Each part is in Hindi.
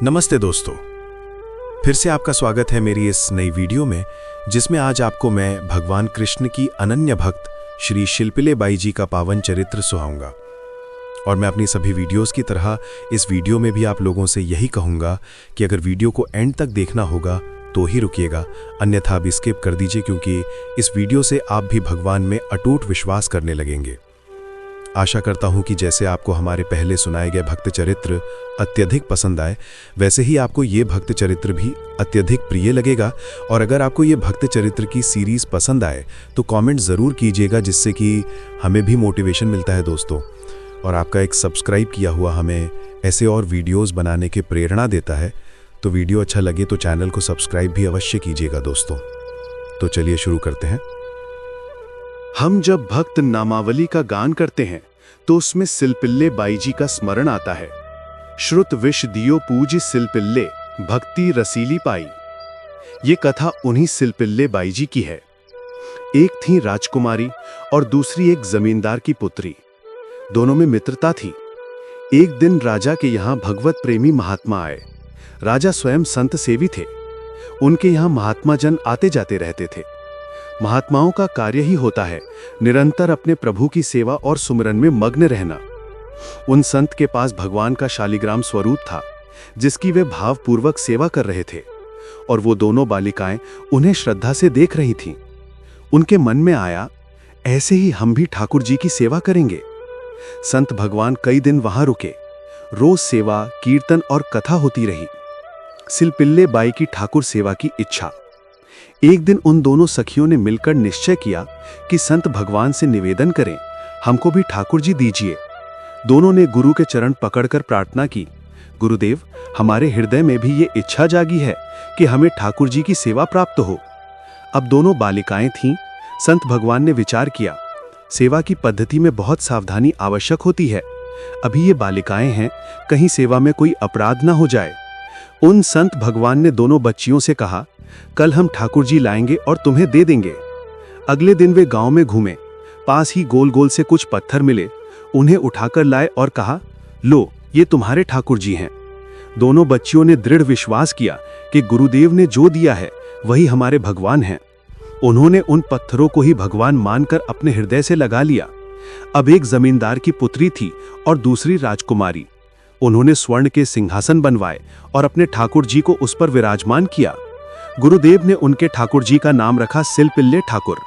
नमस्ते दोस्तों, फिर से आपका स्वागत है मेरी इस नई वीडियो में, जिसमें आज आपको मैं भगवान कृष्ण की अनन्य भक्त श्री शिल्पिले बाई जी का पावन चरित्र सुनाऊंगा। और मैं अपनी सभी वीडियोस की तरह इस वीडियो में भी आप लोगों से यही कहूंगा कि अगर वीडियो को एंड तक देखना होगा तो ही रुकिएगा, अन्यथा आप स्किप कर दीजिए, क्योंकि इस वीडियो से आप भी भगवान में अटूट विश्वास करने लगेंगे। आशा करता हूं कि जैसे आपको हमारे पहले सुनाए गए भक्त चरित्र अत्यधिक पसंद आए, वैसे ही आपको ये भक्त चरित्र भी अत्यधिक प्रिय लगेगा। और अगर आपको ये भक्त चरित्र की सीरीज पसंद आए तो कमेंट ज़रूर कीजिएगा, जिससे कि हमें भी मोटिवेशन मिलता है दोस्तों। और आपका एक सब्सक्राइब किया हुआ हमें ऐसे और वीडियोज़ बनाने की प्रेरणा देता है। तो वीडियो अच्छा लगे तो चैनल को सब्सक्राइब भी अवश्य कीजिएगा दोस्तों। तो चलिए शुरू करते हैं। हम जब भक्त नामावली का गान करते हैं तो उसमें सिलपिल्ले बाई जी का स्मरण आता है। श्रुत विष दियो पूज सिलपिल्ले, भक्ति रसीली पाई। ये कथा उन्हीं सिलपिल्ले बाई जी की है। एक थी राजकुमारी और दूसरी एक जमींदार की पुत्री। दोनों में मित्रता थी। एक दिन राजा के यहाँ भगवत प्रेमी महात्मा आए। राजा स्वयं संत सेवी थे। उनके यहाँ महात्मा जन आते जाते रहते थे। महात्माओं का कार्य ही होता है निरंतर अपने प्रभु की सेवा और सुमिरन में मग्न रहना। उन संत के पास भगवान का शालिग्राम स्वरूप था, जिसकी वे भावपूर्वक सेवा कर रहे थे, और वो दोनों बालिकाएं उन्हें श्रद्धा से देख रही थीं। उनके मन में आया, ऐसे ही हम भी ठाकुर जी की सेवा करेंगे। संत भगवान कई दिन वहां रुके। रोज सेवा, कीर्तन और कथा होती रही। सिलपिल्ले बाई की ठाकुर सेवा की इच्छा। एक दिन उन दोनों सखियों ने मिलकर निश्चय किया कि संत भगवान से निवेदन करें, हमको भी ठाकुर जी दीजिए। दोनों ने गुरु के चरण पकड़कर प्रार्थना की, गुरुदेव, हमारे हृदय में भी ये इच्छा जागी है कि हमें ठाकुर जी की सेवा प्राप्त हो। अब दोनों बालिकाएं थीं। संत भगवान ने विचार किया, सेवा की पद्धति में बहुत सावधानी आवश्यक होती है। अभी ये बालिकाएं हैं, कहीं सेवा में कोई अपराध ना हो जाए। उन संत भगवान ने दोनों बच्चियों से कहा, कल हम ठाकुर जी लाएंगे और तुम्हें दे देंगे। अगले दिन वे गांव में घूमे। पास ही गोल गोल से कुछ पत्थर मिले। उन्हें उठाकर लाए और कहा, लो, ये तुम्हारे ठाकुर जी हैं। दोनों बच्चियों ने दृढ़ विश्वास किया कि गुरुदेव ने जो दिया है वही हमारे भगवान हैं। उन्होंने उन पत्थरों को ही भगवान मानकर अपने हृदय से लगा लिया। अब एक जमींदार की पुत्री थी और दूसरी राजकुमारी। उन्होंने स्वर्ण के सिंहासन बनवाए और अपने ठाकुर जी को उस पर विराजमान किया। गुरुदेव ने उनके ठाकुर जी का नाम रखा सिलपिल्ले ठाकुर।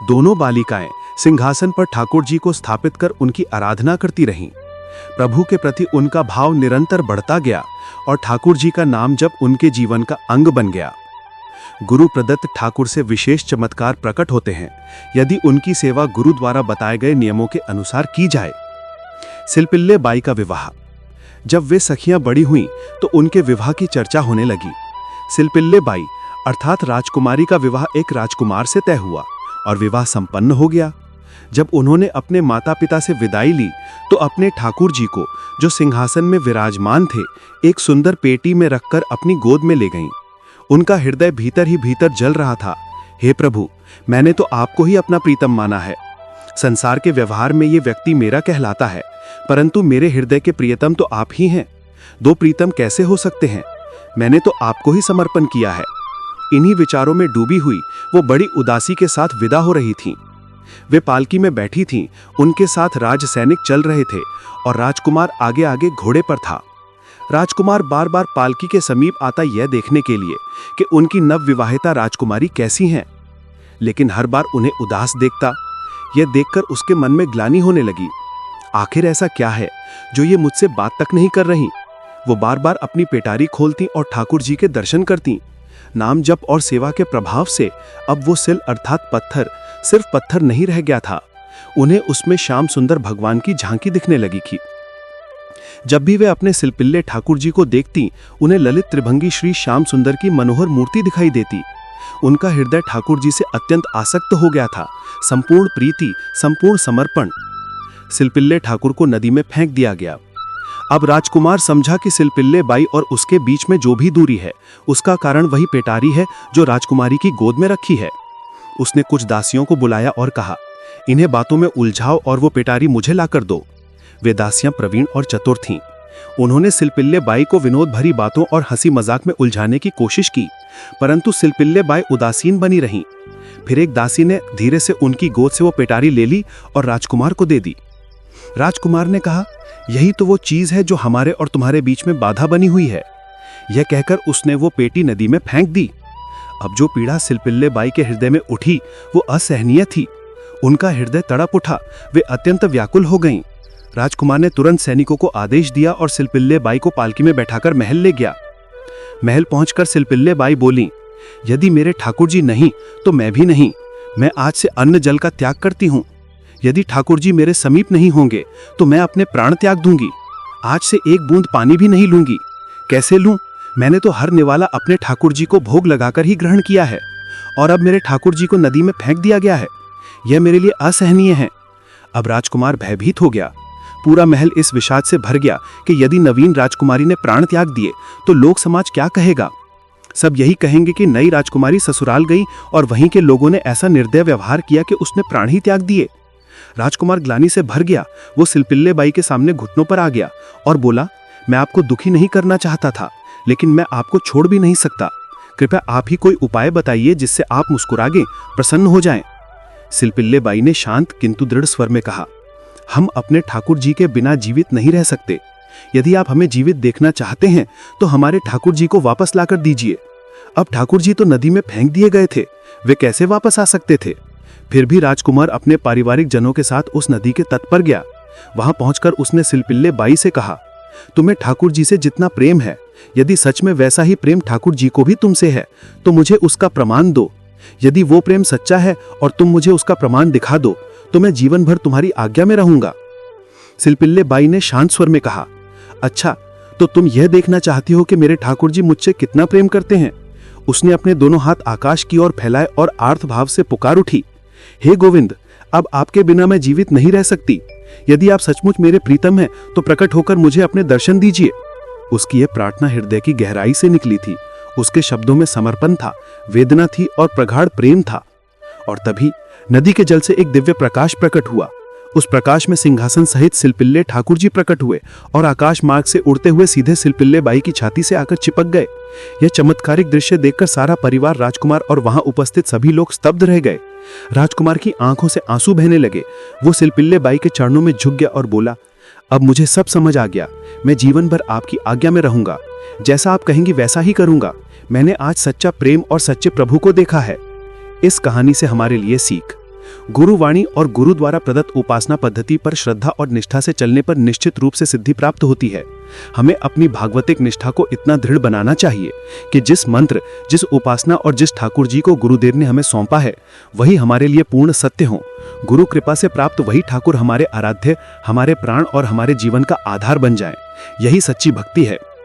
दोनों बालिकाएं सिंहासन पर ठाकुर जी को स्थापित कर उनकी आराधना करती रहीं। प्रभु के प्रति उनका भाव निरंतर बढ़ता गया और ठाकुर जी का नाम जब उनके जीवन का अंग बन गया। गुरु प्रदत्त ठाकुर से विशेष चमत्कार प्रकट होते हैं यदि उनकी सेवा गुरु द्वारा बताए गए नियमों के अनुसार की जाए। सिलपिल्ले बाई का विवाह। जब वे सखियां बड़ी हुईं तो उनके विवाह की चर्चा होने लगी। सिलपिल्ले बाई अर्थात राजकुमारी का विवाह एक राजकुमार से तय हुआ और विवाह संपन्न हो गया। जब उन्होंने अपने माता पिता से विदाई ली तो अपने ठाकुर जी को, जो सिंहासन में विराजमान थे, एक सुंदर पेटी में रखकर अपनी गोद में ले गईं। उनका हृदय भीतर ही भीतर जल रहा था। हे प्रभु, मैंने तो आपको ही अपना प्रीतम माना है। संसार के व्यवहार में ये व्यक्ति मेरा कहलाता है, परंतु मेरे हृदय के प्रियतम तो आप ही हैं। दो प्रीतम कैसे हो सकते हैं? मैंने तो आपको ही समर्पण किया है। इन्हीं विचारों में डूबी हुई वो बड़ी उदासी के साथ विदा हो रही थीं। वे पालकी में बैठी थीं। उनके साथ राज सैनिक चल रहे थे और राजकुमार आगे आगे घोड़े पर था। राजकुमार बार बार पालकी के समीप आता यह देखने के लिए कि उनकी नवविवाहिता राजकुमारी कैसी हैं, लेकिन हर बार उन्हें उदास देखता। यह देखकर उसके मन में ग्लानि होने लगी। आखिर ऐसा क्या है जो ये मुझसे बात तक नहीं कर रही? वो बार बार अपनी पेटारी खोलती और ठाकुर जी के दर्शन करती। नाम जप और सेवा के प्रभाव से अब वो सिल अर्थात पत्थर सिर्फ पत्थर नहीं रह गया था, उन्हें उसमें श्याम सुंदर भगवान की झांकी दिखने लगी थी। जब भी वे अपने सिलपिल्ले ठाकुर जी को देखती, उन्हें ललित त्रिभंगी श्री श्याम सुंदर की मनोहर मूर्ति दिखाई देती। उनका हृदय ठाकुर जी से अत्यंत आसक्त हो गया था। संपूर्ण प्रीति, संपूर्ण समर्पण। सिलपिल्ले ठाकुर को नदी में फेंक दिया गया। अब राजकुमार समझा कि सिलपिल्ले बाई और उसके बीच में जो भी दूरी है, उसका कारण वही पेटारी है जो राजकुमारी की गोद में रखी है। उसने कुछ दासियों को बुलाया और कहा, इन्हें बातों में उलझाओ और वो पेटारी मुझे लाकर दो। वे दासियां प्रवीण और चतुर थीं। उन्होंने सिलपिल्ले बाई को विनोद भरी बातों और हंसी मजाक में उलझाने की कोशिश की, परंतु सिलपिल्ले बाई उदासीन बनी रहीं। फिर एक दासी ने धीरे से उनकी गोद से वो पेटारी ले ली और राजकुमार को दे दी। राजकुमार ने कहा, यही तो वो चीज है जो हमारे और तुम्हारे बीच में बाधा बनी हुई है। यह कहकर उसने वो पेटी नदी में फेंक दी। अब जो पीड़ा सिलपिल्ले बाई के हृदय में उठी वो असहनीय थी। उनका हृदय तड़प उठा, वे अत्यंत व्याकुल हो गईं। राजकुमार ने तुरंत सैनिकों को आदेश दिया और सिलपिल्ले बाई को पालकी में बैठाकर महल ले गया। महल पहुंचकर सिलपिल्ले बाई बोली, यदि मेरे ठाकुर जी नहीं तो मैं भी नहीं। मैं आज से अन्न जल का त्याग करती हूँ। यदि ठाकुर जी मेरे समीप नहीं होंगे तो मैं अपने प्राण त्याग दूंगी। आज से एक बूंद पानी भी नहीं लूंगी। कैसे लूं? मैंने तो हर निवाला अपने ठाकुर जी को भोग लगाकर ही ग्रहण किया है, और अब मेरे ठाकुर जी को नदी में फेंक दिया गया है। यह मेरे लिए असहनीय है। अब राजकुमार भयभीत हो गया। पूरा महल इस विषाद से भर गया कि यदि नवीन राजकुमारी ने प्राण त्याग दिए तो लोक समाज क्या कहेगा। सब यही कहेंगे कि नई राजकुमारी ससुराल गई और वहीं के लोगों ने ऐसा निर्दय व्यवहार किया कि उसने प्राण ही त्याग दिए। राजकुमार ग्लानि से भर गया। वो सिलपिल्ले बाई के सामने घुटनों पर आ गया और बोला, मैं आपको दुखी नहीं करना चाहता था, लेकिन मैं आपको छोड़ भी नहीं सकता। कृपया आप ही कोई उपाय बताइए जिससे आप मुस्कुरागे, प्रसन्न हो जाएं। सिलपिल्ले बाई ने शांत किंतु दृढ़ स्वर में कहा, हम अपने ठाकुर जी के बिना जीवित नहीं रह सकते। यदि आप हमें जीवित देखना चाहते हैं तो हमारे ठाकुर जी को वापस लाकर दीजिए। अब ठाकुर जी तो नदी में फेंक दिए गए थे, वे कैसे वापस आ सकते थे। फिर भी राजकुमार अपने पारिवारिक जनों के साथ उस नदी के तट पर गया। वहां पहुंचकर उसने सिलपिल्ले बाई से कहा, तुम्हें ठाकुर जी से जितना प्रेम है, यदि सच में वैसा ही प्रेम ठाकुर जी को भी तुमसे है तो मुझे उसका प्रमाण दो। यदि वो प्रेम सच्चा है और तुम मुझे उसका प्रमाण दिखा दो तो मैं जीवन भर तुम्हारी आज्ञा में रहूंगा। सिलपिल्ले बाई ने शांत स्वर में कहा, अच्छा, तो तुम यह देखना चाहती हो कि मेरे ठाकुर जी मुझसे कितना प्रेम करते हैं। उसने अपने दोनों हाथ आकाश की ओर फैलाए और आर्त भाव से पुकार उठी, हे गोविंद, अब आपके बिना मैं जीवित नहीं रह सकती। यदि आप सचमुच मेरे प्रीतम हैं तो प्रकट होकर मुझे अपने दर्शन दीजिए। उसकी यह प्रार्थना हृदय की गहराई से निकली थी। उसके शब्दों में समर्पण था, वेदना थी और प्रगाढ़ प्रेम था। और तभी नदी के जल से एक दिव्य प्रकाश प्रकट हुआ। उस प्रकाश में सिंहासन सहित सिलपिल्ले ठाकुर जी प्रकट हुए और आकाश मार्ग से उड़ते हुए सीधे सिलपिल्ले बाई की छाती से आकर चिपक गए। यह चमत्कारिक दृश्य देखकर सारा परिवार, राजकुमार और वहां उपस्थित सभी लोग स्तब्ध रह गए। राजकुमार की आंखों से आंसू बहने लगे। वो सिलपिल्ले बाई के चरणों में झुक गया और बोला, अब मुझे सब समझ आ गया। मैं जीवन भर आपकी आज्ञा में रहूंगा। जैसा आप कहेंगी वैसा ही करूंगा। मैंने आज सच्चा प्रेम और सच्चे प्रभु को देखा है। इस कहानी से हमारे लिए सीख, गुरुवाणी और गुरु द्वारा प्रदत्त उपासना पद्धति पर श्रद्धा और निष्ठा से चलने पर निश्चित रूप से सिद्धि प्राप्त होती है। हमें अपनी भागवतिक निष्ठा को इतना दृढ़ बनाना चाहिए कि जिस मंत्र, जिस उपासना और जिस ठाकुर जी को गुरुदेव ने हमें सौंपा है वही हमारे लिए पूर्ण सत्य हो। गुरु कृपा से प्राप्त वही ठाकुर हमारे आराध्य, हमारे प्राण और हमारे जीवन का आधार बन जाएं। यही सच्ची भक्ति है।